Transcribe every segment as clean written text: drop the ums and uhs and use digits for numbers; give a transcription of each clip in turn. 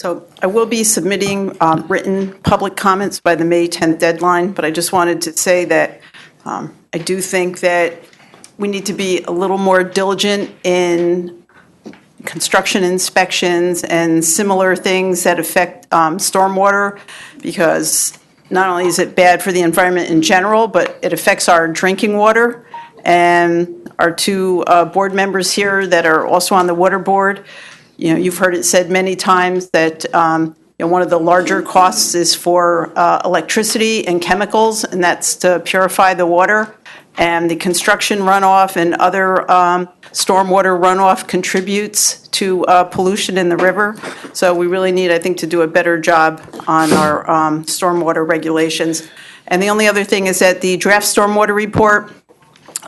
So I will be submitting written public comments by the May 10th deadline, but I just wanted to say that I do think that we need to be a little more diligent in construction inspections and similar things that affect stormwater, because not only is it bad for the environment in general, but it affects our drinking water. And our two board members here that are also on the water board, you've heard it said many times that one of the larger costs is for electricity and chemicals, and that's to purify the water. And the construction runoff and other stormwater runoff contributes to pollution in the river. So we really need, I think, to do a better job on our stormwater regulations. And the only other thing is that the draft stormwater report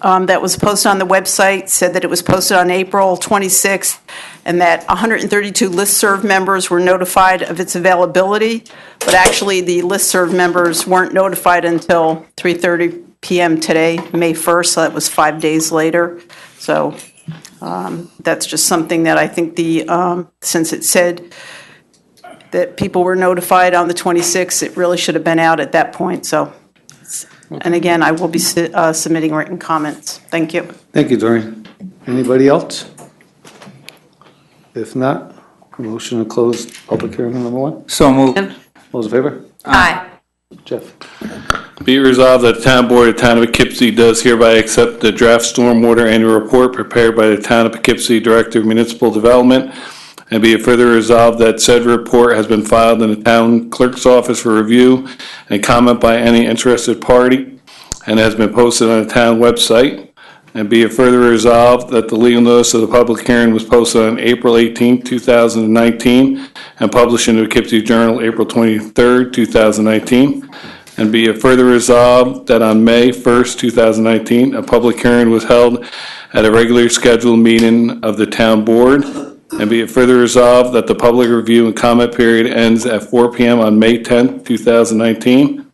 that was posted on the website said that it was posted on April 26th, and that 132 listserv members were notified of its availability, but actually the listserv members weren't notified until 3:30 p.m. today, May 1st, so that was 5 days later. So that's just something that I think since it said that people were notified on the 26th, it really should have been out at that point. So, and again, I will be submitting written comments. Thank you. Thank you, Doreen. Anybody else? If not, motion to close public hearing on number 1. So moved. All those in favor? Aye. Jeff. Be it resolved that the Town Board of the Town of Poughkeepsie does hereby accept the draft stormwater annual report prepared by the Town of Poughkeepsie Director of Municipal Development, and be it further resolved that said report has been filed in the Town Clerk's office for review and comment by any interested party, and has been posted on the town website. And be it further resolved that the legal notice of the public hearing was posted on April 18, 2019, and published in the Poughkeepsie Journal April 23, 2019. And be it further resolved that on May 1st, 2019, a public hearing was held at a regularly scheduled meeting of the town board. And be it further resolved that the public review and comment period ends at 4 p.m. on May 10th, 2019,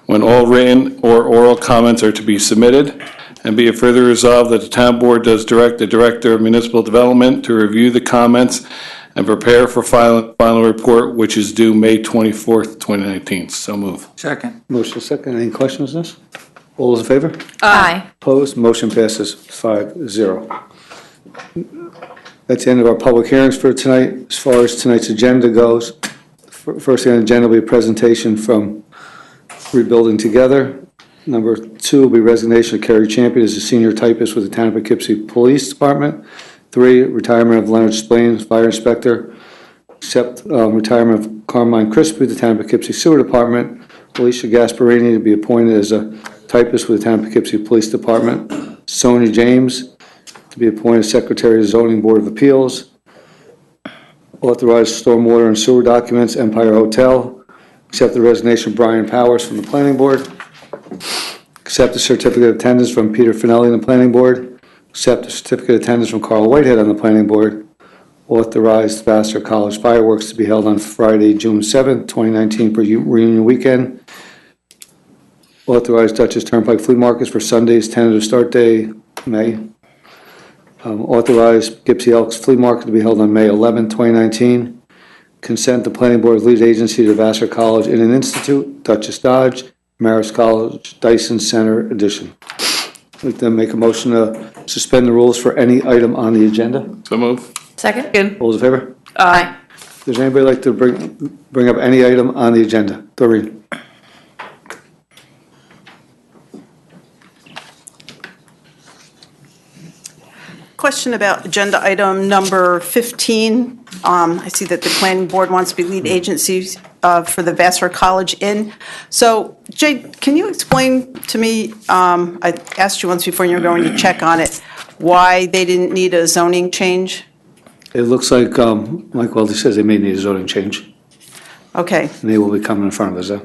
when all written or oral comments are to be submitted. And be it further resolved that the town board does direct the Director of Municipal Development to review the comments and prepare for final report, which is due May 24th, 2019. So move. Second. Motion second. Any questions on this? All those in favor? Aye. Opposed? Motion passes 5-0. That's the end of our public hearings for tonight. As far as tonight's agenda goes, first thing on the agenda will be a presentation from Rebuilding Together. Number 2 will be resignation of Kerry Champion as a senior typist with the Town of Poughkeepsie Police Department. 3, retirement of Leonard Splain, Fire Inspector. Accept retirement of Carmine Crispy, the Town of Poughkeepsie Sewer Department. Alicia Gasparini to be appointed as a typist with the Town of Poughkeepsie Police Department. Sonia James to be appointed Secretary of the Zoning Board of Appeals. Authorize stormwater and sewer documents, Empire Hotel. Accept the resignation of Brian Powers from the Planning Board. Accept the certificate of attendance from Peter Finelli on the Planning Board. Accept the certificate of attendance from Carl Whitehead on the Planning Board. Authorize Vassar College fireworks to be held on Friday, June 7th, 2019 for reunion weekend. Authorize Dutchess Turnpike Flea Markets for Sundays, tentative start day, May. Authorize Gipsy Elks Flea Market to be held on May 11th, 2019. Consent the Planning Board lead agency to Vassar College in an Institute, Dutchess Dodge, Marist College, Dyson Center Edition. I'd like to make a motion to suspend the rules for any item on the agenda. So move. Second. All those in favor? Aye. Does anybody like to bring up any item on the agenda? Doreen? Question about agenda item number 15. I see that the planning board wants to be lead agency for the Vassar College Inn. So, Jay, can you explain to me, I asked you once before and you're going to check on it, why they didn't need a zoning change? It looks like Mike Weldy says they may need a zoning change, Okay. and they will be coming in front of us.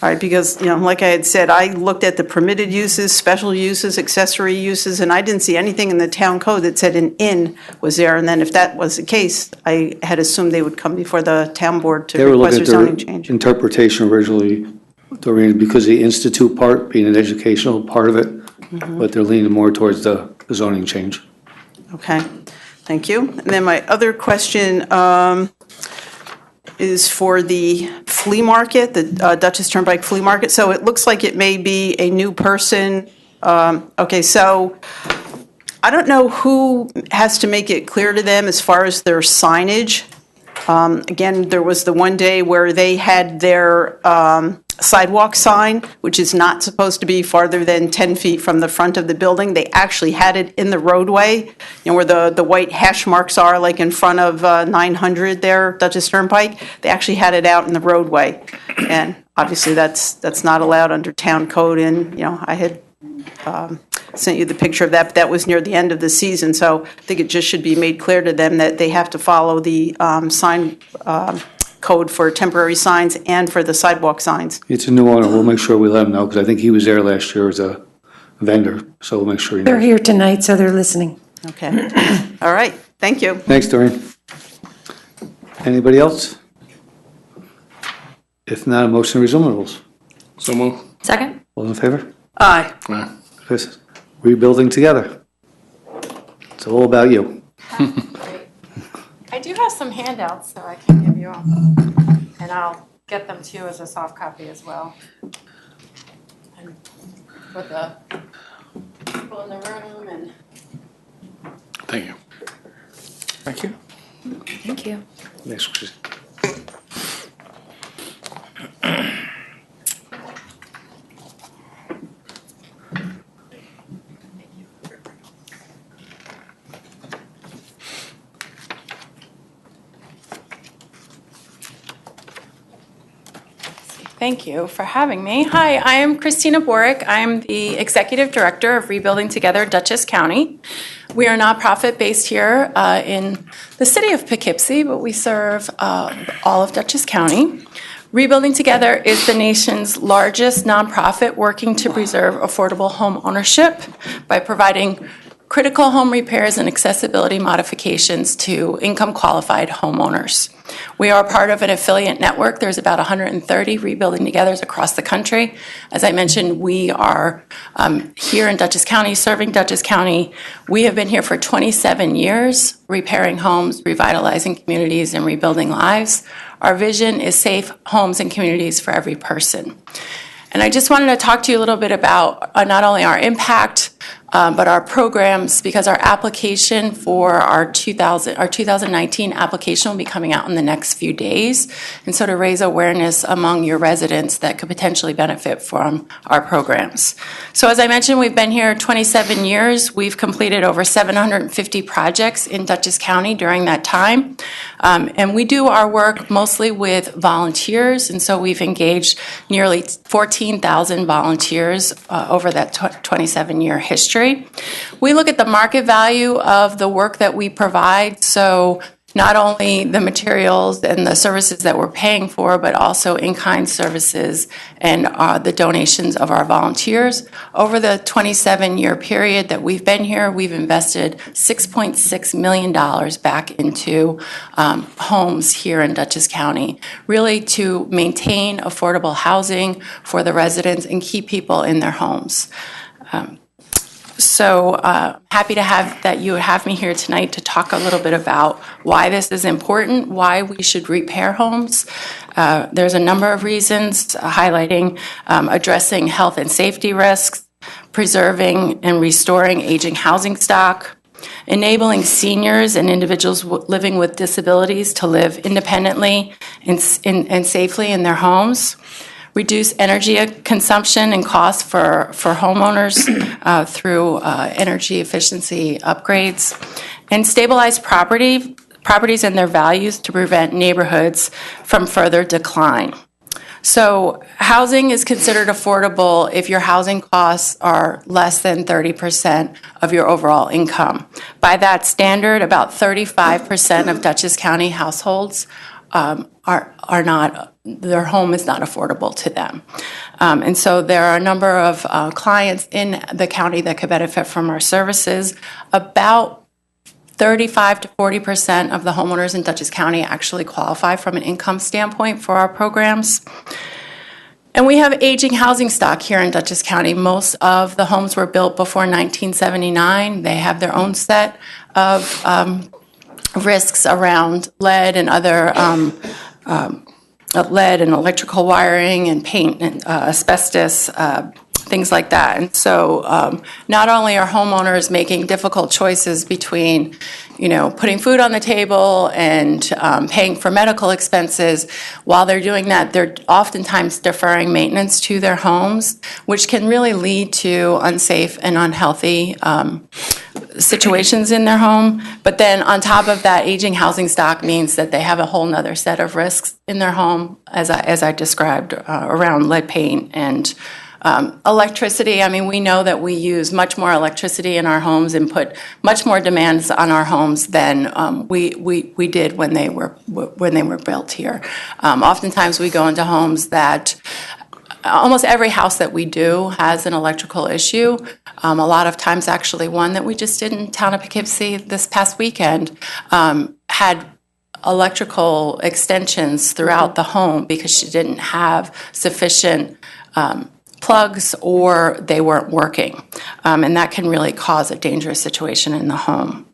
All right, because, like I had said, I looked at the permitted uses, special uses, accessory uses, and I didn't see anything in the town code that said an inn was there. And then if that was the case, I had assumed they would come before the town board to They were request looking a at zoning their change. interpretation originally, Doreen, because the institute part being an educational part of it, but they're leaning more towards the zoning change. Okay, thank you. And then my other question, is for the flea market, the Dutchess Turnpike Flea Market. So it looks like it may be a new person. Okay, so I don't know who has to make it clear to them as far as their signage. Again, there was the one day where they had their sidewalk sign, which is not supposed to be farther than 10 feet from the front of the building. They actually had it in the roadway, where the white hash marks are, like in front of 900 there, Dutchess Turnpike. They actually had it out in the roadway. And obviously, that's not allowed under town code. And, I had sent you the picture of that, but that was near the end of the season. So I think it just should be made clear to them that they have to follow the sign code for temporary signs and for the sidewalk signs. It's a new owner. We'll make sure we let him know, because I think he was there last year as a vendor, so we'll make sure he They're knows. here tonight, so they're listening. Okay. All right. Thank you. Thanks, Doreen. Anybody else? If not, a motion to resume the rules. So move. Second? All in favor? Aye. Aye. Chris, rebuilding together. It's all about you. I do have some handouts, so I can give you all, and I'll get them to you as a soft copy as well. And for the people in the room and. Thank you. Thank you. Thank you. Next, Chris. Thank you for having me. Hi, I am Christina Borick. I'm the Executive Director of Rebuilding Together Dutchess County. We are a nonprofit based here in the city of Poughkeepsie, but we serve all of Dutchess County. Rebuilding Together is the nation's largest nonprofit working to preserve affordable home ownership by providing critical home repairs and accessibility modifications to income-qualified homeowners. We are part of an affiliate network. There's about 130 Rebuilding Togethers across the country. As I mentioned, we are here in Dutchess County, serving Dutchess County. We have been here for 27 years, repairing homes, revitalizing communities, and rebuilding lives. Our vision is safe homes and communities for every person. And I just wanted to talk to you a little bit about not only our impact, but our programs, because our application for our 2019 application will be coming out in the next few days. And so to raise awareness among your residents that could potentially benefit from our programs. So as I mentioned, we've been here 27 years. We've completed over 750 projects in Dutchess County during that time. And we do our work mostly with volunteers. And so we've engaged nearly 14,000 volunteers over that 27-year history. We look at the market value of the work that we provide, so not only the materials and the services that we're paying for, but also in-kind services and the donations of our volunteers. Over the 27-year period that we've been here, we've invested $6.6 million back into homes here in Dutchess County, really to maintain affordable housing for the residents and keep people in their homes. So happy to have that you have me here tonight to talk a little bit about why this is important, why we should repair homes. There's a number of reasons highlighting addressing health and safety risks, preserving and restoring aging housing stock, enabling seniors and individuals living with disabilities to live independently and safely in their homes, reduce energy consumption and costs for homeowners through energy efficiency upgrades, and stabilize properties and their values to prevent neighborhoods from further decline. So housing is considered affordable if your housing costs are less than 30% of your overall income. By that standard, about 35% of Dutchess County households are not, their home is not affordable to them. And so there are a number of clients in the county that could benefit from our services. About 35 to 40% of the homeowners in Dutchess County actually qualify from an income standpoint for our programs. And we have aging housing stock here in Dutchess County. Most of the homes were built before 1979. They have their own set of risks around lead and other lead and electrical wiring and paint and asbestos, things like that. And so not only are homeowners making difficult choices between, putting food on the table and paying for medical expenses, while they're doing that, they're oftentimes deferring maintenance to their homes, which can really lead to unsafe and unhealthy situations in their home. But then on top of that, aging housing stock means that they have a whole nother set of risks in their home, as I described, around lead paint and electricity. I mean, we know that we use much more electricity in our homes and put much more demands on our homes than we did when they were built here. Oftentimes, we go into homes that almost every house that we do has an electrical issue. A lot of times, actually, one that we just did in town of Poughkeepsie this past weekend had electrical extensions throughout the home because she didn't have sufficient plugs or they weren't working. And that can really cause a dangerous situation in the home.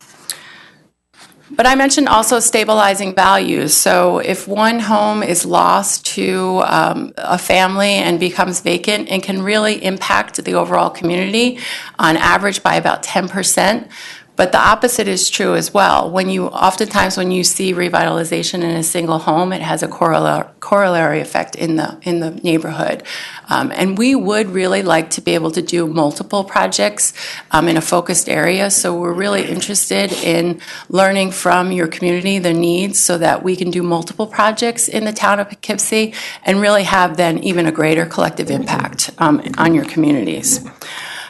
But I mentioned also stabilizing values. So if one home is lost to a family and becomes vacant, it can really impact the overall community on average by about 10%. But the opposite is true as well. Oftentimes when you see revitalization in a single home, it has a corollary effect in the neighborhood. And we would really like to be able to do multiple projects in a focused area. So we're really interested in learning from your community the needs so that we can do multiple projects in the town of Poughkeepsie and really have then even a greater collective impact on your communities.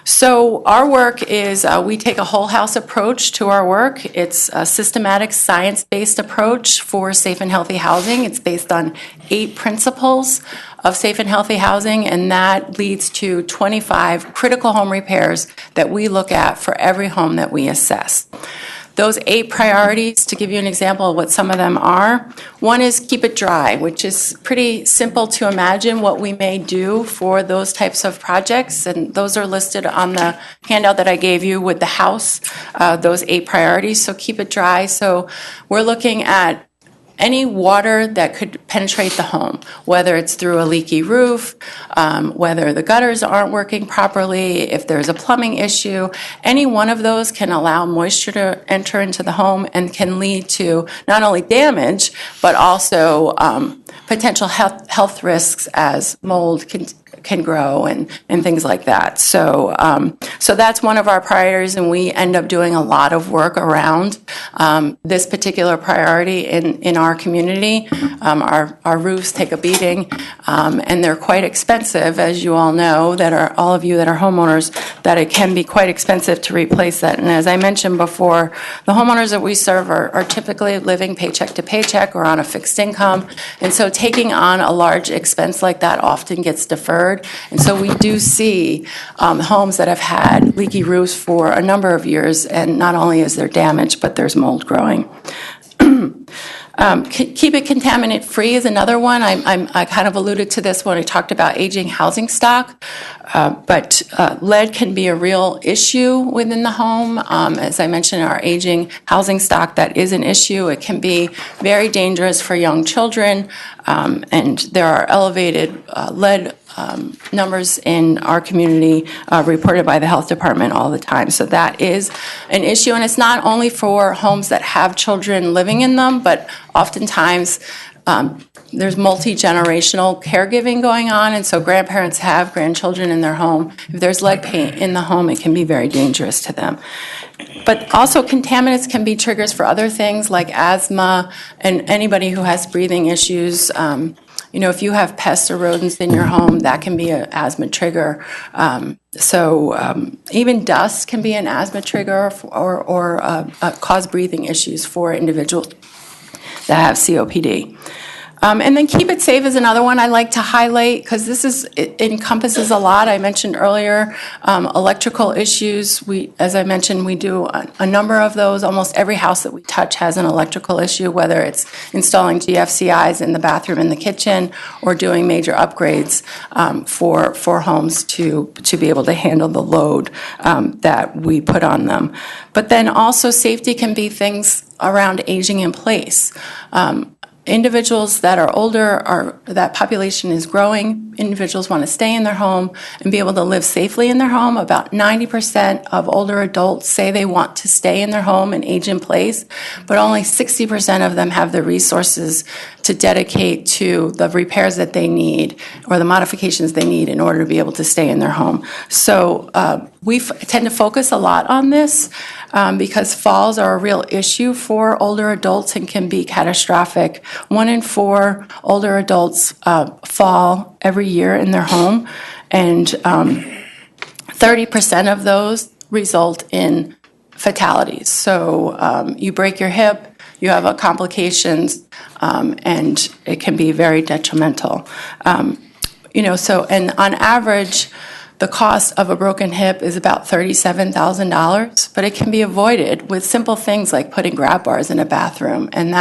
So our work is we take a whole house approach to our work. It's a systematic, science-based approach for safe and healthy housing. It's based on 8 principles of safe and healthy housing, and that leads to 25 critical home repairs that we look at for every home that we assess. Those 8 priorities, to give you an example of what some of them are, one is keep it dry, which is pretty simple to imagine what we may do for those types of projects, and those are listed on the handout that I gave you with the house, those 8 priorities. So keep it dry. So we're looking at any water that could penetrate the home, whether it's through a leaky roof, whether the gutters aren't working properly, if there's a plumbing issue, any one of those can allow moisture to enter into the home and can lead to not only damage, but also potential health risks as mold can grow and things like that. So that's one of our priorities, and we end up doing a lot of work around this particular priority in our community. Our roofs take a beating, and they're quite expensive, as you all know, all of you that are homeowners, that it can be quite expensive to replace that. And as I mentioned before, the homeowners that we serve are typically living paycheck to paycheck or on a fixed income, and so taking on a large expense like that often gets deferred. And so we do see homes that have had leaky roofs for a number of years, and not only is there damage, but there's mold growing. Keep it contaminant free is another one. I kind of alluded to this when I talked about aging housing stock, but lead can be a real issue within the home. As I mentioned, our aging housing stock, that is an issue. It can be very dangerous for young children, and there are elevated lead numbers in our community reported by the health department all the time. So that is an issue, and it's not only for homes that have children living in them, but oftentimes there's multi-generational caregiving going on, and so grandparents have grandchildren in their home. If there's lead paint in the home, it can be very dangerous to them. But also contaminants can be triggers for other things like asthma and anybody who has breathing issues. If you have pests or rodents in your home, that can be an asthma trigger. Even dust can be an asthma trigger or cause breathing issues for individuals that have COPD. And then keep it safe is another one I like to highlight because it encompasses a lot. I mentioned earlier electrical issues. As I mentioned, we do a number of those. Almost every house that we touch has an electrical issue, whether it's installing GFCIs in the bathroom and the kitchen or doing major upgrades for homes to be able to handle the load that we put on them. But then also safety can be things around aging in place. individuals that are older, that population is growing. Individuals want to stay in their home and be able to live safely in their home. About 90% of older adults say they want to stay in their home and age in place, but only 60% of them have the resources to dedicate to the repairs that they need or the modifications they need in order to be able to stay in their home. So we tend to focus a lot on this because falls are a real issue for older adults and can be catastrophic. 1 in 4 older adults fall every year in their home, and 30% of those result in fatalities. So you break your hip, you have complications, and it can be very detrimental. And on average, the cost of a broken hip is about $37,000, but it can be avoided with simple things like putting grab bars in a bathroom, and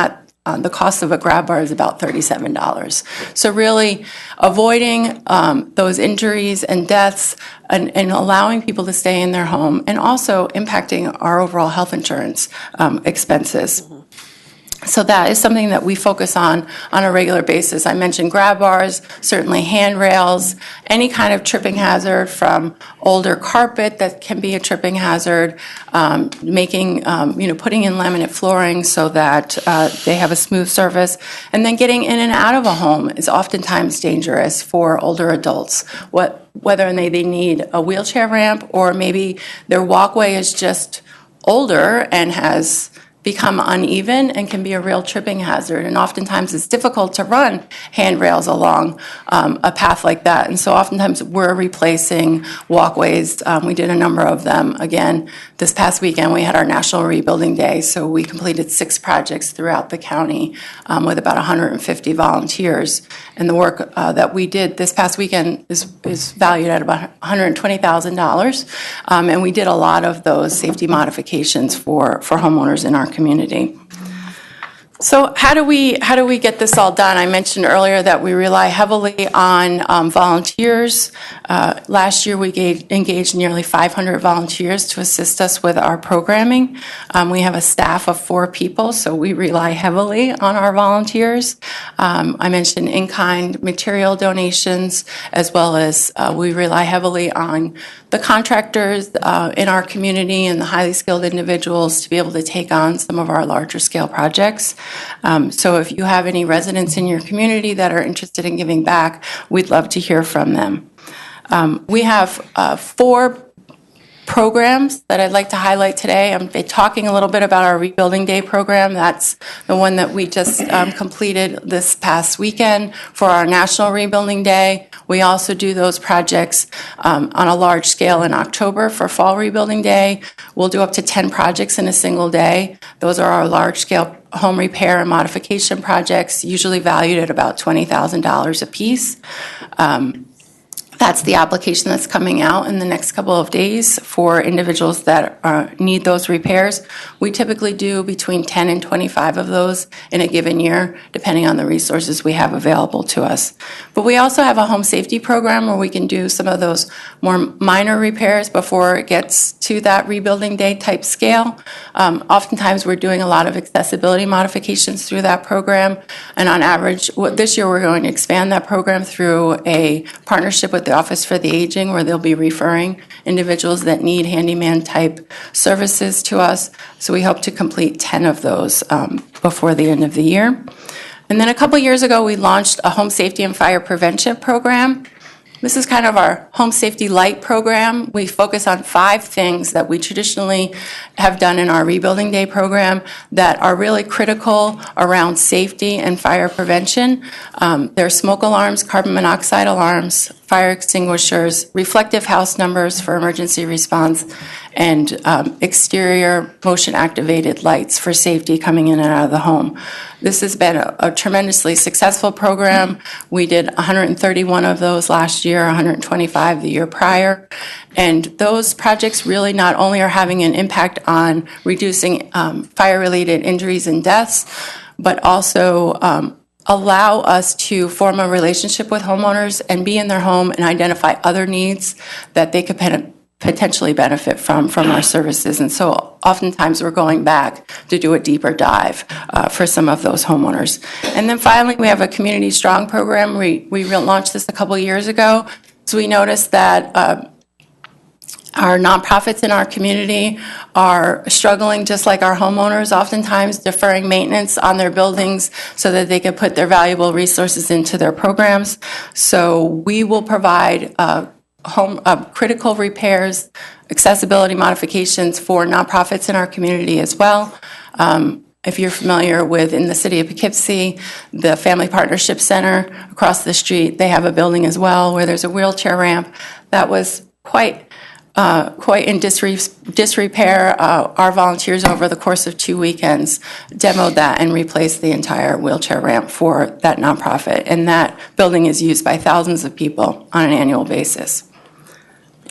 the cost of a grab bar is about $37. So really avoiding those injuries and deaths and allowing people to stay in their home, and also impacting our overall health insurance expenses. So that is something that we focus on a regular basis. I mentioned grab bars, certainly handrails, any kind of tripping hazard from older carpet that can be a tripping hazard, putting in laminate flooring so that they have a smooth surface, and then getting in and out of a home is oftentimes dangerous for older adults. Whether they need a wheelchair ramp or maybe their walkway is just older and has become uneven and can be a real tripping hazard. And oftentimes it's difficult to run handrails along a path like that. And so oftentimes we're replacing walkways. We did a number of them. Again, this past weekend we had our National Rebuilding Day, so we completed 6 projects throughout the county with about 150 volunteers. And the work that we did this past weekend is valued at about $120,000. And we did a lot of those safety modifications for homeowners in our community. So how do we get this all done? I mentioned earlier that we rely heavily on volunteers. Last year we engaged nearly 500 volunteers to assist us with our programming. We have a staff of 4 people, so we rely heavily on our volunteers. I mentioned in-kind material donations, as well as we rely heavily on the contractors in our community and the highly skilled individuals to be able to take on some of our larger scale projects. So if you have any residents in your community that are interested in giving back, we'd love to hear from them. We have 4 programs that I'd like to highlight today. I'm talking a little bit about our Rebuilding Day program. That's the one that we just completed this past weekend for our National Rebuilding Day. We also do those projects on a large scale in October for Fall Rebuilding Day. We'll do up to 10 projects in a single day. Those are our large scale home repair and modification projects, usually valued at about $20,000 a piece. That's the application that's coming out in the next couple of days for individuals that need those repairs. We typically do between 10 and 25 of those in a given year, depending on the resources we have available to us. But we also have a home safety program where we can do some of those more minor repairs before it gets to that Rebuilding Day type scale. Oftentimes we're doing a lot of accessibility modifications through that program, and on average, this year we're going to expand that program through a partnership with the Office for the Aging, where they'll be referring individuals that need handyman type services to us. So we hope to complete 10 of those before the end of the year. And then a couple years ago, we launched a home safety and fire prevention program. This is kind of our Home Safety Light program. We focus on 5 things that we traditionally have done in our Rebuilding Day program that are really critical around safety and fire prevention. There are smoke alarms, carbon monoxide alarms, fire extinguishers, reflective house numbers for emergency response, and exterior motion-activated lights for safety coming in and out of the home. This has been a tremendously successful program. We did 131 of those last year, 125 the year prior. And those projects really not only are having an impact on reducing fire-related injuries and deaths, but also allow us to form a relationship with homeowners and be in their home and identify other needs that they could potentially benefit from our services. And so oftentimes we're going back to do a deeper dive for some of those homeowners. And then finally, we have a Community Strong program. We launched this a couple years ago. So we noticed that our nonprofits in our community are struggling just like our homeowners, oftentimes deferring maintenance on their buildings so that they can put their valuable resources into their programs. So we will provide critical repairs, accessibility modifications for nonprofits in our community as well. If you're familiar with, in the city of Poughkeepsie, the Family Partnership Center across the street, they have a building as well where there's a wheelchair ramp that was quite in disrepair. Our volunteers over the course of 2 weekends demoed that and replaced the entire wheelchair ramp for that nonprofit. And that building is used by thousands of people on an annual basis.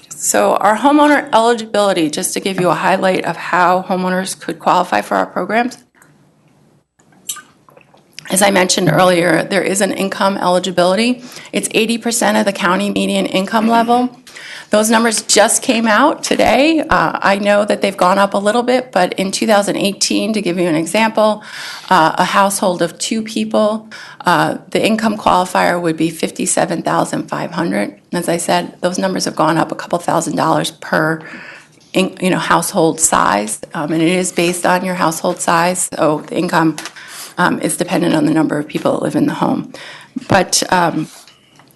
So our homeowner eligibility, just to give you a highlight of how homeowners could qualify for our programs. As I mentioned earlier, there is an income eligibility. It's 80% of the county median income level. Those numbers just came out today. I know that they've gone up a little bit, but in 2018, to give you an example, a household of 2 people, the income qualifier would be $57,500. As I said, those numbers have gone up a couple $1,000s per household size, and it is based on your household size, so the income is dependent on the number of people that live in the home. But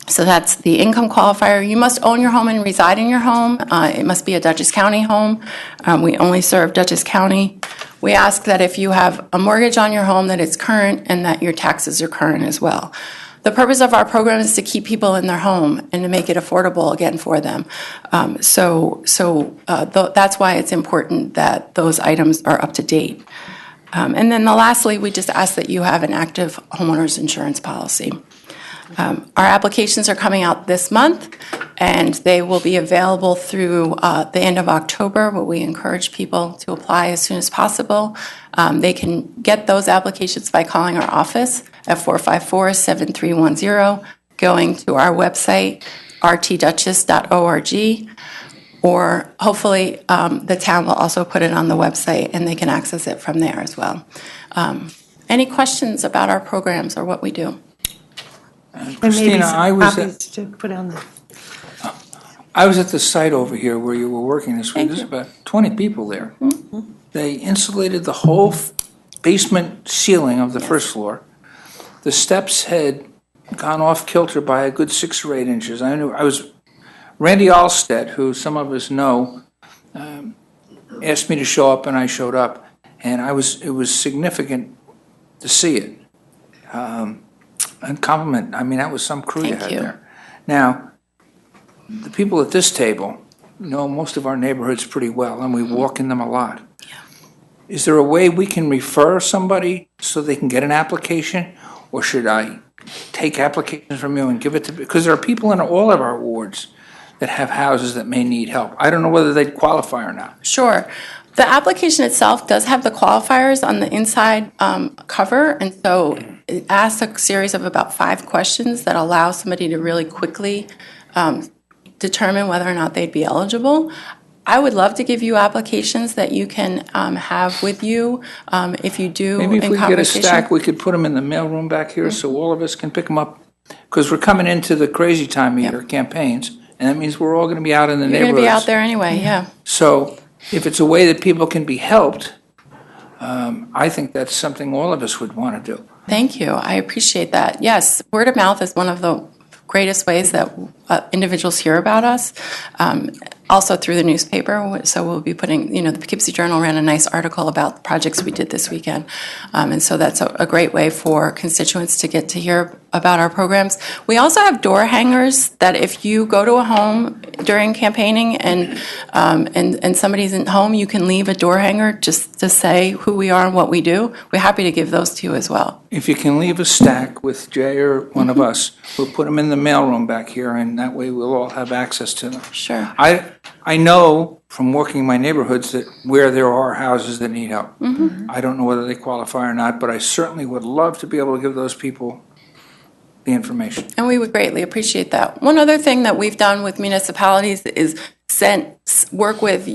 so that's the income qualifier. You must own your home and reside in your home. It must be a Dutchess County home. We only serve Dutchess County. We ask that if you have a mortgage on your home, that it's current and that your taxes are current as well. The purpose of our program is to keep people in their home and to make it affordable again for them. That's why it's important that those items are up to date. And then lastly, we just ask that you have an active homeowners insurance policy. Our applications are coming out this month, and they will be available through the end of October, but we encourage people to apply as soon as possible. They can get those applications by calling our office at 454-7310, going to our website, rtduchess.org, or hopefully the town will also put it on the website and they can access it from there as well. Any questions about our programs or what we do? Christina, I was at the site over here where you were working this week. There's about 20 people there. Mm-hmm. They insulated the whole basement ceiling of the first floor. The steps had gone off kilter by a good 6 or 8 inches. Randy Alstead, who some of us know, asked me to show up, and I showed up, and it was significant to see it. And compliment. That was some crew you had there. Now, the people at this table know most of our neighborhoods pretty well, and we walk in them a lot. Yeah. Is there a way we can refer somebody so they can get an application, or should I take applications from you and give it to? Because there are people in all of our wards that have houses that may need help. I don't know whether they'd qualify or not. Sure. The application itself does have the qualifiers on the inside cover, and so it asks a series of about 5 questions that allow somebody to really quickly determine whether or not they'd be eligible. I would love to give you applications that you can have with you if you do. Maybe if we get a stack, we could put them in the mailroom back here so all of us can pick them up. Because we're coming into the crazy time of year, campaigns, and that means we're all going to be out in the neighborhoods. You're going to be out there anyway, yeah. So if it's a way that people can be helped, I think that's something all of us would want to do. Thank you. I appreciate that. Yes, word of mouth is one of the greatest ways that individuals hear about us. Also through the newspaper, so we'll be putting, the Poughkeepsie Journal ran a nice article about the projects we did this weekend. And so that's a great way for constituents to get to hear about our programs. We also have door hangers that if you go to a home during campaigning and somebody's in home, you can leave a door hanger just to say who we are and what we do. We're happy to give those to you as well. If you can leave a stack with Jay or one of us, we'll put them in the mailroom back here, and that way we'll all have access to them. Sure. I know from working in my neighborhoods that where there are houses that need help. Mm-hmm. I don't know whether they qualify or not, but I certainly would love to be able to give those people the information. And we would greatly appreciate that. One other thing that we've done with municipalities is work with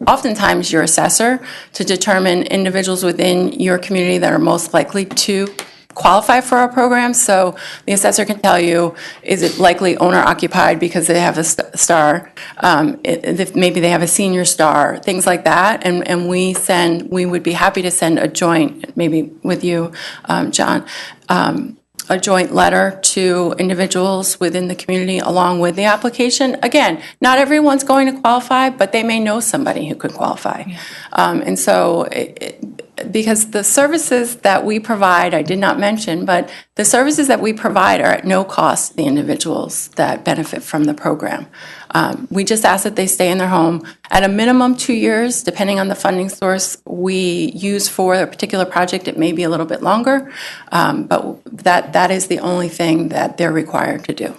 oftentimes your assessor to determine individuals within your community that are most likely to qualify for our program. So the assessor can tell you, is it likely owner occupied because they have a star? If maybe they have a senior star, things like that. And we would be happy to send a joint, maybe with you, John, a joint letter to individuals within the community along with the application. Again, not everyone's going to qualify, but they may know somebody who could qualify. And so because the services that we provide, I did not mention, but the services that we provide are at no cost to the individuals that benefit from the program. We just ask that they stay in their home at a minimum 2 years, depending on the funding source we use for a particular project. It may be a little bit longer, but that is the only thing that they're required to do.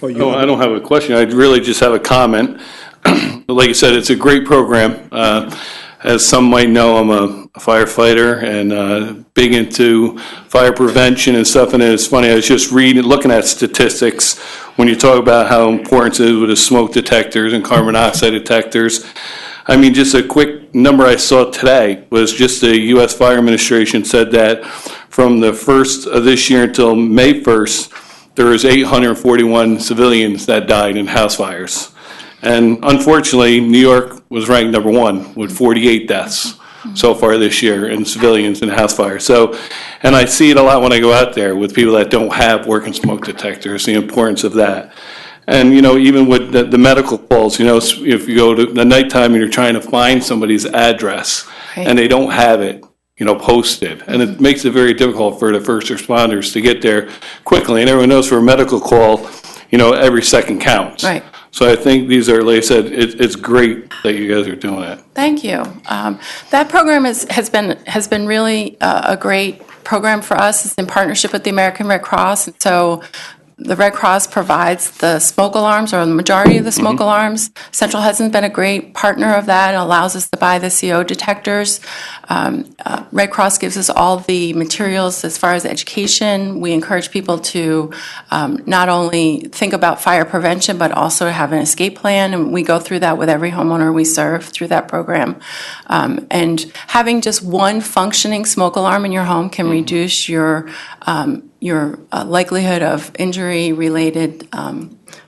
No, I don't have a question. I really just have a comment. Like you said, it's a great program. As some might know, I'm a firefighter and big into fire prevention and stuff. And it's funny, I was just looking at statistics when you talk about how important it is with the smoke detectors and carbon monoxide detectors. I mean, just a quick number I saw today was just the U.S. Fire Administration said that from the 1st of this year until May 1st, there was 841 civilians that died in house fires. And unfortunately, New York was ranked number 1 with 48 deaths so far this year in civilians in house fires. So, and I see it a lot when I go out there with people that don't have working smoke detectors, the importance of that. And, you know, even with the medical calls, you know, if you go to the nighttime and you're trying to find somebody's address and they don't have it, you know, posted. And it makes it very difficult for the first responders to get there quickly. And everyone knows for a medical call, you know, every second counts. Right. So I think these are, like I said, it's great that you guys are doing it. Thank you. That program has been really a great program for us. It's in partnership with the American Red Cross. And so the Red Cross provides the smoke alarms, or the majority of the smoke alarms. Central Hudson's been a great partner of that. It allows us to buy the CO detectors. Red Cross gives us all the materials as far as education. We encourage people to not only think about fire prevention, but also to have an escape plan. And we go through that with every homeowner we serve through that program. And having just one functioning smoke alarm in your home can reduce your likelihood of injury-related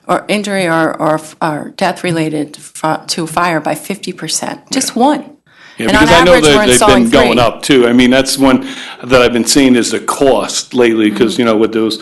or injury or death-related to fire by 50%. Just one. Yeah, And because on I know average, we're that they've installing been going 3. up too. I mean, that's one that I've been seeing is the cost lately, because, you know, with those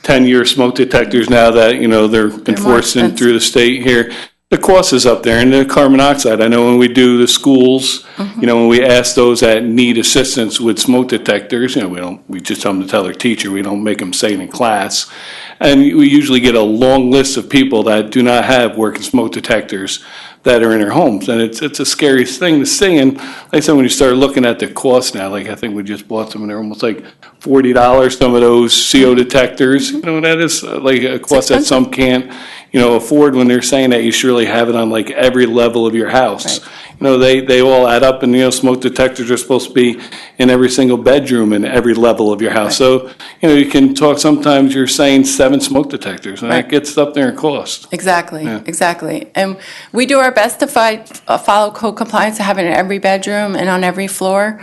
10-year smoke detectors now that, you know, they're enforcing expensive. through the state here, the cost is up there. And the carbon monoxide, I know when we do the schools, you know, when we ask those that need assistance with smoke detectors, you know, we just tell them to tell their teacher, we don't make them say it in class. And we usually get a long list of people that do not have working smoke detectors that are in their homes. And it's a scary thing to see. And like I said, when you start looking at the cost now, like I think we just bought some and they're almost like $40, some of those CO detectors. You know, that is like a cost that some can't, you know, afford when they're saying that you should really have it on like every level of your house. Right. You know, they all add up, and, you know, smoke detectors are supposed to be in every single bedroom and every level of your house. So, you know, you can talk, sometimes you're saying 7 smoke detectors, and that gets up there in cost. Exactly, exactly. And we do our best to follow code compliance, to have it in every bedroom and on every floor.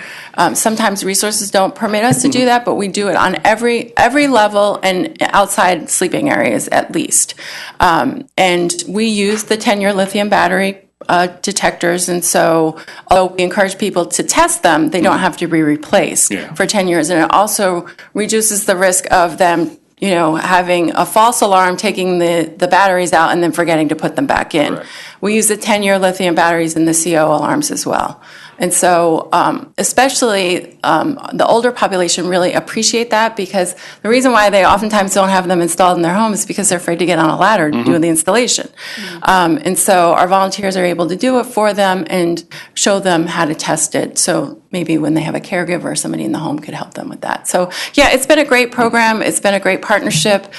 Sometimes resources don't permit us to do that, but we do it on every level and outside sleeping areas at least. And we use the 10-year lithium battery detectors, and so although we encourage people to test them, they don't have to be replaced for 10 years. And it also reduces the risk of them, you know, having a false alarm, taking the batteries out and then forgetting to put them back in. Correct. We use the 10-year lithium batteries in the CO alarms as well. And so especially the older population really appreciate that, because the reason why they oftentimes don't have them installed in their homes is because they're afraid to get on a ladder to do the installation. And so our volunteers are able to do it for them and show them how to test it. So maybe when they have a caregiver or somebody in the home could help them with that. So, yeah, it's been a great program. It's been a great partnership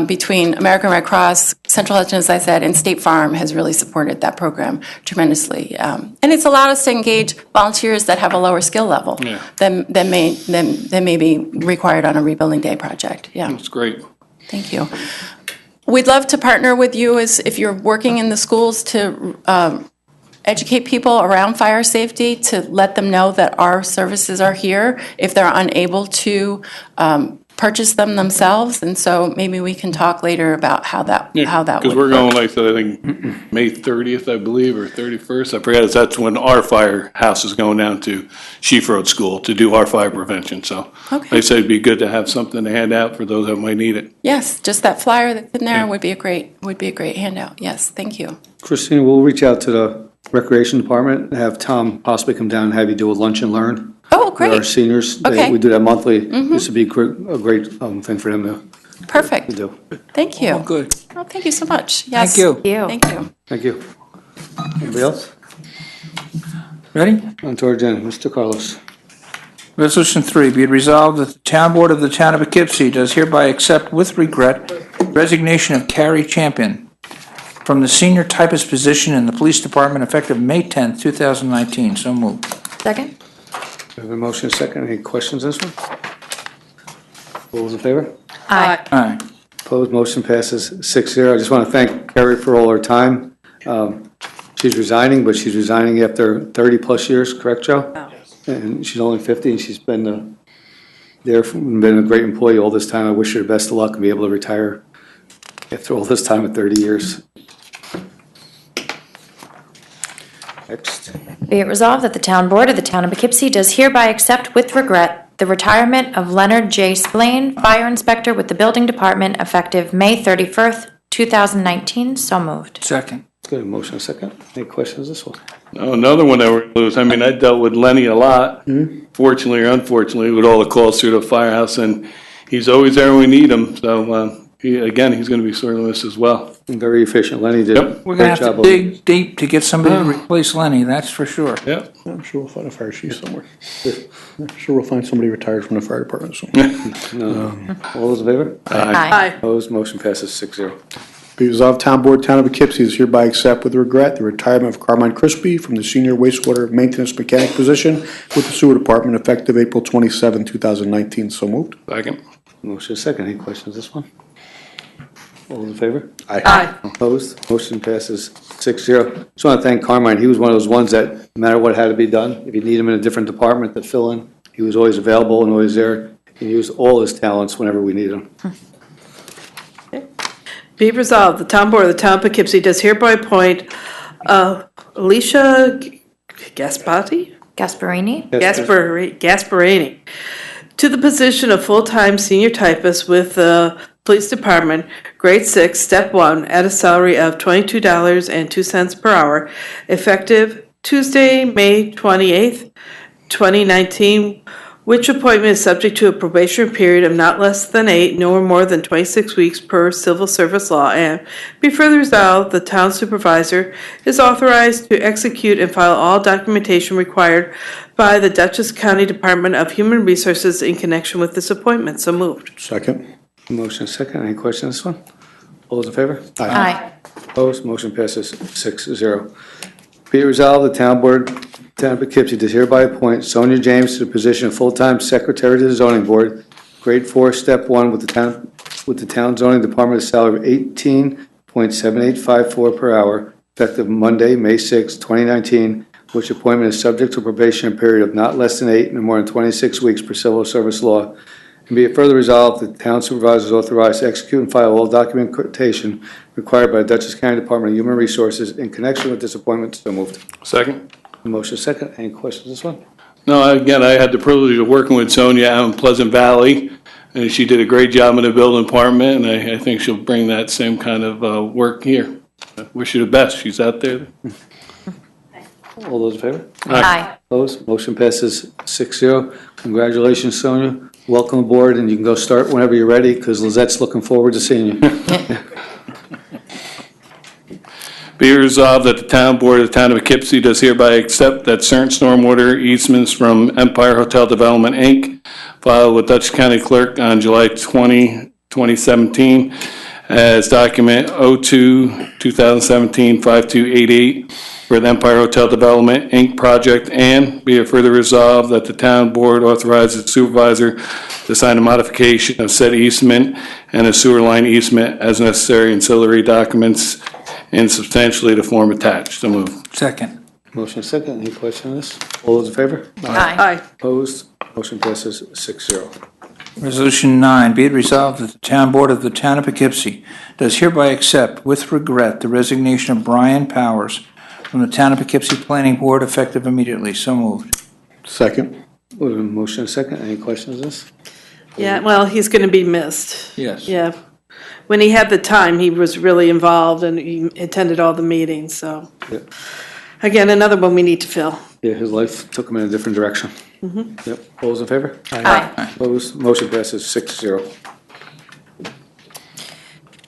between American Red Cross, Central Hudson, as I said, and State Farm has really supported that program tremendously. And it's allowed us to engage volunteers that have a lower skill level than may be required on a Rebuilding Day project. Yeah, That's great. thank you. We'd love to partner with you if you're working in the schools to educate people around fire safety, to let them know that our services are here if they're unable to purchase them themselves. And so maybe we can talk later about how that would Because we're going, like I said, I think May 30th, I believe, or 31st. I forget, that's when our firehouse is going down to Sheaf Road School to do our fire prevention. So Okay. I said it'd be good to have something to hand out for those that might need it. Yes, just that flyer that's in there would be a great handout. Yes, thank you. Christina, we'll reach out to the Recreation Department and have Tom possibly come down and have you do a lunch and learn. Oh, With our great. seniors. Okay. We do that monthly. This would be a great thing for them to Perfect. do. Thank you. Oh, good. Oh, thank you so much. Yes. Thank you. Thank you. Thank you. Anybody else? Ready? On to our agenda, Mr. Carlos. Resolution 3, be it resolved that the Town Board of the Town of Poughkeepsie does hereby accept with regret resignation of Carrie Champion from the senior typist position in the Police Department effective May 10th, 2019. So moved. Second? We have a motion and a second. Any questions on this one? All those in favor? Aye. Aye. Opposed, motion passes 6-0. I just want to thank Carrie for all her time. She's resigning, but she's resigning after 30-plus years, correct, Joe? And she's only 50, and she's been been a great employee all this time. I wish her the best of luck and be able to retire after all this time at 30 years. Next. Be it resolved that the Town Board of the Town of Poughkeepsie does hereby accept with regret the retirement of Leonard J. Splain, Fire Inspector with the Building Department, effective May 31st, 2019. So moved. Second. Good, motion and a second. Any questions on this one? Oh, another one that we're going to lose. I mean, I dealt with Lenny a lot, fortunately or unfortunately, with all the calls through the firehouse, and he's always there when we need him. So, he's going to be sorely missed as well. And very efficient. Lenny did a Yep. We're going great to have job. to dig deep to get somebody to replace Lenny, that's for sure. Yep. I'm sure we'll find a fire chief somewhere. I'm sure we'll find somebody retired from the fire department soon. All those in favor? Aye. Opposed, motion passes 6-0. Be resolved, Town Board, Town of Poughkeepsie does hereby accept with regret the retirement of Carmine Crispy from the senior wastewater maintenance mechanic position with the sewer department effective April 27, 2019. So moved. Second. Motion is second. Any questions on this one? All those in favor? Aye. Opposed? Motion passes 6-0. Just want to thank Carmine. He was one of those ones that, no matter what had to be done, if you need him in a different department to fill in, he was always available and always there. He used all his talents whenever we needed him. Be it resolved, the Town Board of the Town of Poughkeepsie does hereby appoint Alicia Gasparini to the position of full-time senior typist with the Police Department, grade 6, step 1, at a salary of $22.02 per hour, effective Tuesday, May 28th, 2019, which appointment is subject to a probation period of not less than 8 nor more than 26 weeks per civil service law, and be further resolved, the town supervisor is authorized to execute and file all documentation required by the Dutchess County Department of Human Resources in connection with this appointment. So moved. Second. Motion is second. Any questions on this one? All those in favor? Aye. Opposed? Motion passes 6-0. Be it resolved, the Town Board, Town of Poughkeepsie does hereby appoint Sonia James to the position of full-time Secretary to the Zoning Board, grade 4, step 1, with the Town Zoning Department, a salary of $18.7854 per hour, effective Monday, May 6, 2019, which appointment is subject to a probation period of not less than 8 and more than 26 weeks per civil service law. And be it further resolved, the town supervisor is authorized to execute and file all documentation required by the Dutchess County Department of Human Resources in connection with this appointment. So moved. Second. Motion is second. Any questions on this one? No, again, I had the privilege of working with Sonia out in Pleasant Valley, and she did a great job in the building department, and I think she'll bring that same kind of work here. I wish you the best. She's out there. All those in favor? Aye. Opposed? Motion passes 6-0. Congratulations, Sonia. Welcome aboard, and you can go start whenever you're ready, because Lizette's looking forward to seeing you. Be it resolved that the Town Board of the Town of Poughkeepsie does hereby accept that certain stormwater easements from Empire Hotel Development, Inc., filed with Dutchess County Clerk on July 20, 2017, as document 02-2017-5288 for the Empire Hotel Development, Inc. project, and be it further resolved that the Town Board authorizes the supervisor to sign a modification of said easement and a sewer line easement as necessary ancillary documents in substantially the form attached. So moved. Second. Motion second. Any question on this? All those in favor? Aye. Opposed? Motion passes 6-0. Resolution 9, be it resolved that the Town Board of the Town of Poughkeepsie does hereby accept with regret the resignation of Brian Powers from the Town of Poughkeepsie Planning Board effective immediately. So moved. Second. We have a motion second. Any questions on this? Yeah, well, he's going to be missed. Yes. Yeah. When he had the time, he was really involved and he attended all the meetings, so. Yeah. Again, another one we need to fill. Yeah, his life took him in a different direction. Yep. All those in favor? Aye. Opposed? Motion passes 6-0.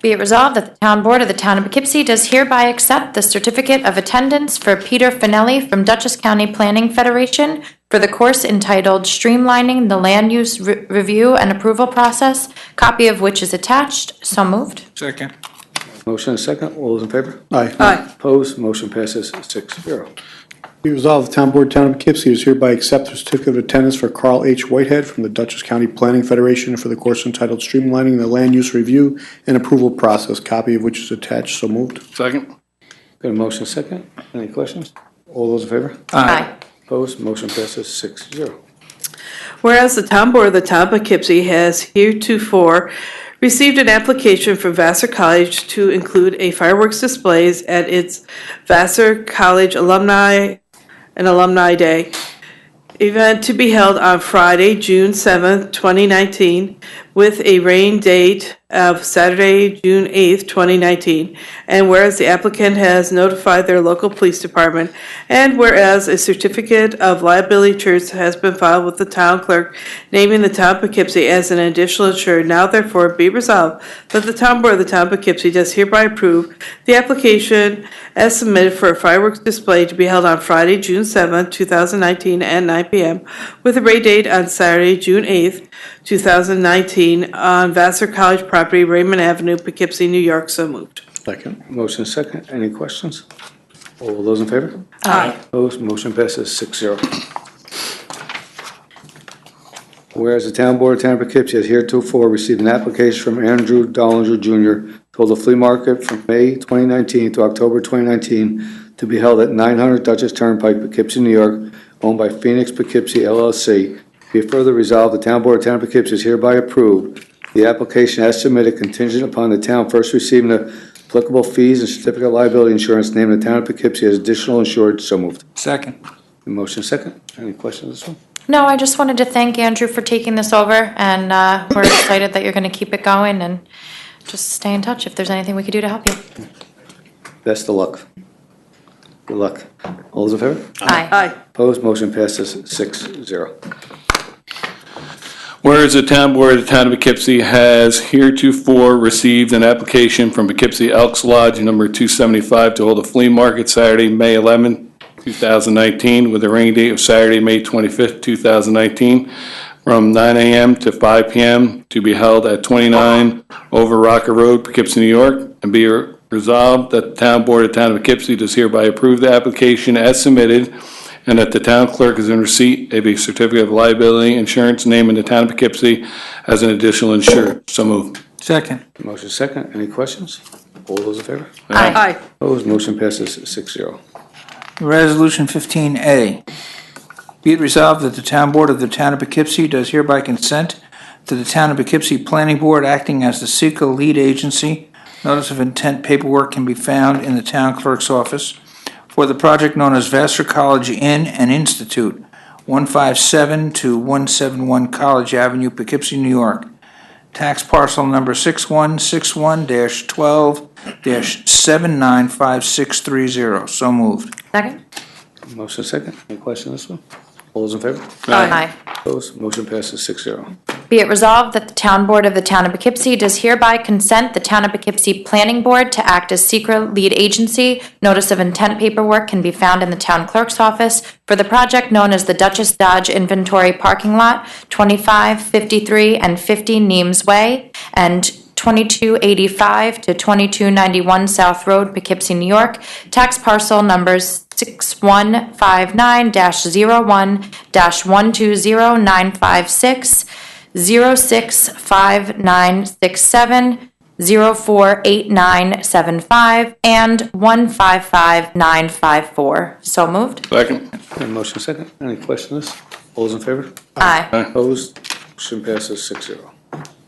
Be it resolved that the Town Board of the Town of Poughkeepsie does hereby accept the certificate of attendance for Peter Finelli from Dutchess County Planning Federation for the course entitled Streamlining the Land Use Review and Approval Process, copy of which is attached. So moved. Second. Motion second. All those in favor? Aye. Aye. Opposed? Motion passes 6-0. Be resolved, the Town Board, Town of Poughkeepsie does hereby accept the certificate of attendance for Carl H. Whitehead from the Dutchess County Planning Federation for the course entitled Streamlining the Land Use Review and Approval Process, copy of which is attached. So moved. Second. Got a motion second. Any questions? All those in favor? Aye. Opposed? Motion passes 6-0. Whereas the Town Board of the Town of Poughkeepsie has heretofore received an application from Vassar College to include a fireworks displays at its Vassar College Alumni Day event to be held on Friday, June 7th, 2019, with a rain date of Saturday, June 8th, 2019. And whereas the applicant has notified their local police department, and whereas a certificate of liability insurance has been filed with the town clerk naming the town of Poughkeepsie as an additional insured, now therefore be resolved that the Town Board of the Town of Poughkeepsie does hereby approve the application as submitted for a fireworks display to be held on Friday, June 7th, 2019 at 9 p.m. with a rain date on Saturday, June 8th, 2019 on Vassar College property, Raymond Avenue, Poughkeepsie, New York. So moved. Second. Motion second. Any questions? All those in favor? Aye. Opposed? Motion passes 6-0. Whereas the Town Board of Town of Poughkeepsie has heretofore received an application from Andrew Dollinger Jr. to hold a flea market from May 2019 to October 2019 to be held at 900 Dutchess Turnpike, Poughkeepsie, New York, owned by Phoenix Poughkeepsie LLC. Be it further resolved, the Town Board of Town of Poughkeepsie is hereby approved the application as submitted contingent upon the town first receiving the applicable fees and certificate of liability insurance, naming the Town of Poughkeepsie as additional insured. So moved. Second. Motion second. Any questions on this one? No, I just wanted to thank Andrew for taking this over, and we're excited that you're going to keep it going, and just stay in touch if there's anything we could do to help you. Best of luck. Good luck. All those in favor? Aye. Aye. Opposed? Motion passes 6-0. Whereas the Town Board of the Town of Poughkeepsie has heretofore received an application from Poughkeepsie Elks Lodge number 275 to hold a flea market Saturday, May 11, 2019, with a rain date of Saturday, May 25th, 2019, from 9 a.m. to 5 p.m. to be held at 29 Over Rocker Road, Poughkeepsie, New York, and be resolved that the Town Board of the Town of Poughkeepsie does hereby approve the application as submitted, and that the town clerk is in receipt of a certificate of liability insurance naming the Town of Poughkeepsie as an additional insured. So moved. Second. Motion second. Any questions? All those in favor? Aye. Aye. Opposed? Motion passes 6-0. Resolution 15A. Be it resolved that the Town Board of the Town of Poughkeepsie does hereby consent to the Town of Poughkeepsie Planning Board acting as the SECA lead agency. Notice of intent paperwork can be found in the town clerk's office for the project known as Vassar College Inn and Institute, 157 to 171 College Avenue, Poughkeepsie, New York. Tax parcel number 6161-12-795630. So moved. Second? Motion second. Any questions on this one? All those in favor? Aye. Opposed? Motion passes 6-0. Be it resolved that the Town Board of the Town of Poughkeepsie does hereby consent the Town of Poughkeepsie Planning Board to act as secret lead agency. Notice of intent paperwork can be found in the Town Clerk's office for the project known as the Duchess Dodge Inventory Parking Lot, 25, 53, and 50 Neems Way, and 2285 to 2291 South Road, Poughkeepsie, New York. Tax parcel numbers 6159-01-120956, 065967, 048975, and 155954. So moved. Second. Motion second. Any questions? All those in favor? Aye. Opposed? Motion passes 6-0.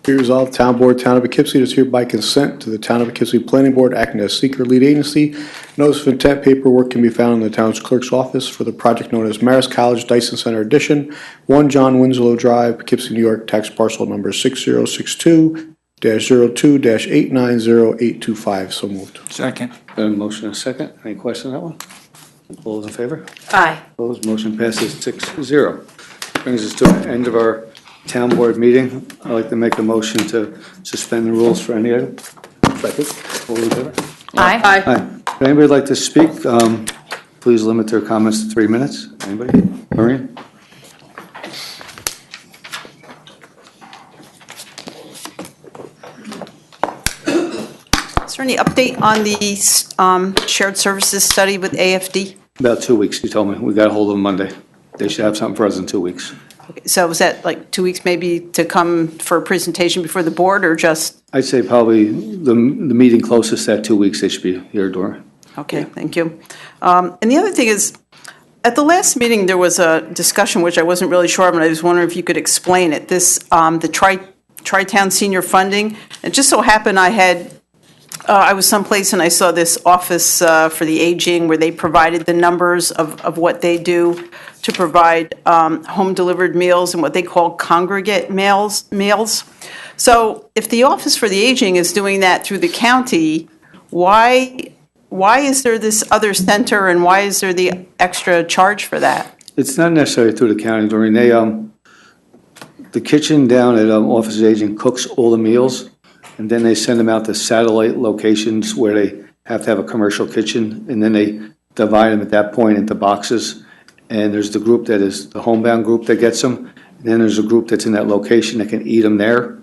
Be resolved, Town Board, Town of Poughkeepsie does hereby consent to the Town of Poughkeepsie Planning Board acting as secret lead agency. Notice of intent paperwork can be found in the town's clerk's office for the project known as Marist College Dyson Center Addition, 1 John Winslow Drive, Poughkeepsie, New York, tax parcel number 6062-02-890-825. So moved. Second. Motion and second. Any questions on that one? All those in favor? Aye. Opposed? Motion passes 6-0. Brings us to the end of our town board meeting. I'd like to make a motion to suspend the rules for any item. Second. All those in favor? Aye. Aye. If anybody would like to speak, please limit their comments to 3 minutes. Anybody? Maureen? Is there any update on the shared services study with AFD? About 2 weeks, you told me. We got a hold of them Monday. They should have something for us in 2 weeks. So was that like 2 weeks maybe to come for a presentation before the board, or just? I'd say probably the meeting closest that 2 weeks they should be here during. Okay, thank you. And the other thing is, at the last meeting, there was a discussion which I wasn't really sure of, and I was wondering if you could explain it. This, the Tri-Town Senior Funding. It just so happened I was someplace and I saw this office for the aging where they provided the numbers of what they do to provide home-delivered meals and what they call congregate meals. So if the Office for the Aging is doing that through the county, why is there this other center and why is there the extra charge for that? It's not necessarily through the county, Doreen. They, the kitchen down at Office of Aging cooks all the meals, and then they send them out to satellite locations where they have to have a commercial kitchen, and then they divide them at that point into boxes. And there's the group that is the homebound group that gets them, and then there's a group that's in that location that can eat them there.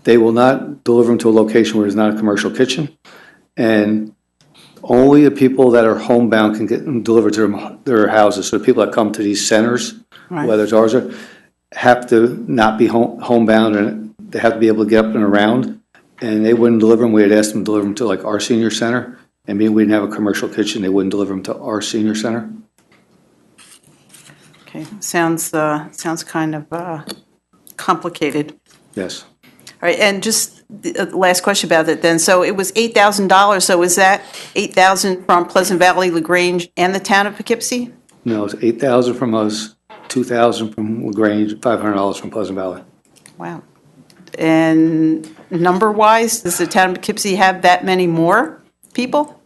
They will not deliver them to a location where there's not a commercial kitchen, and only the people that are homebound can get them delivered to their houses. So the people that come to these centers, Right. whether it's ours or, have to not be homebound, and they have to be able to get up and around. And they wouldn't deliver them. We had asked them to deliver them to like our senior center. And being we didn't have a commercial kitchen, they wouldn't deliver them to our senior center. Okay, sounds kind of complicated. Yes. All right, and just the last question about it then. So it was $8,000, so is that $8,000 from Pleasant Valley, LaGrange, and the town of Poughkeepsie? No, it's $8,000 from us, $2,000 from LaGrange, $500 from Pleasant Valley. Wow. And number-wise, does the town of Poughkeepsie have that many more people?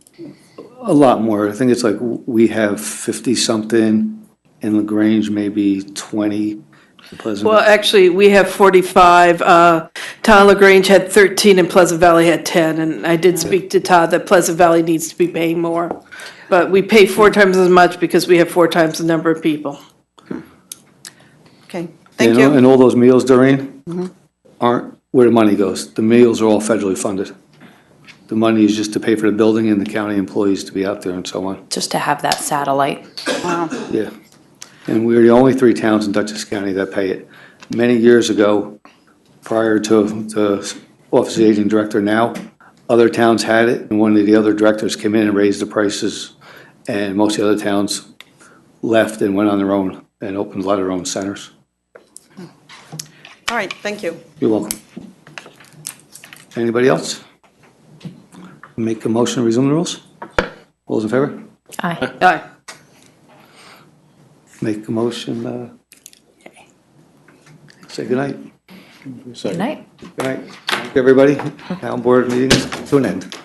A lot more. I think it's like we have 50-something, in LaGrange maybe 20, in Pleasant Well, actually, we have 45. Town of LaGrange had 13 and Pleasant Valley had 10. And I did speak to Todd that Pleasant Valley needs to be paying more. But we pay 4 times as much because we have 4 times the number of people. Okay, thank you. And all those meals, Doreen, aren't where the money goes. The meals are all federally funded. The money is just to pay for the building and the county employees to be out there and so on. Just to have that satellite. Wow. Yeah. And we're the only 3 towns in Dutchess County that pay it. Many years ago, prior to the Office of the Aging Director now, other towns had it, and one of the other directors came in and raised the prices, and most of the other towns left and went on their own and opened a lot of their own centers. All right, thank you. You're welcome. Anybody else? Make a motion to resume the rules? All those in favor? Aye. Aye. Make a motion, say goodnight. Good night. Good night. Thank you, everybody. Town board meeting is to an end.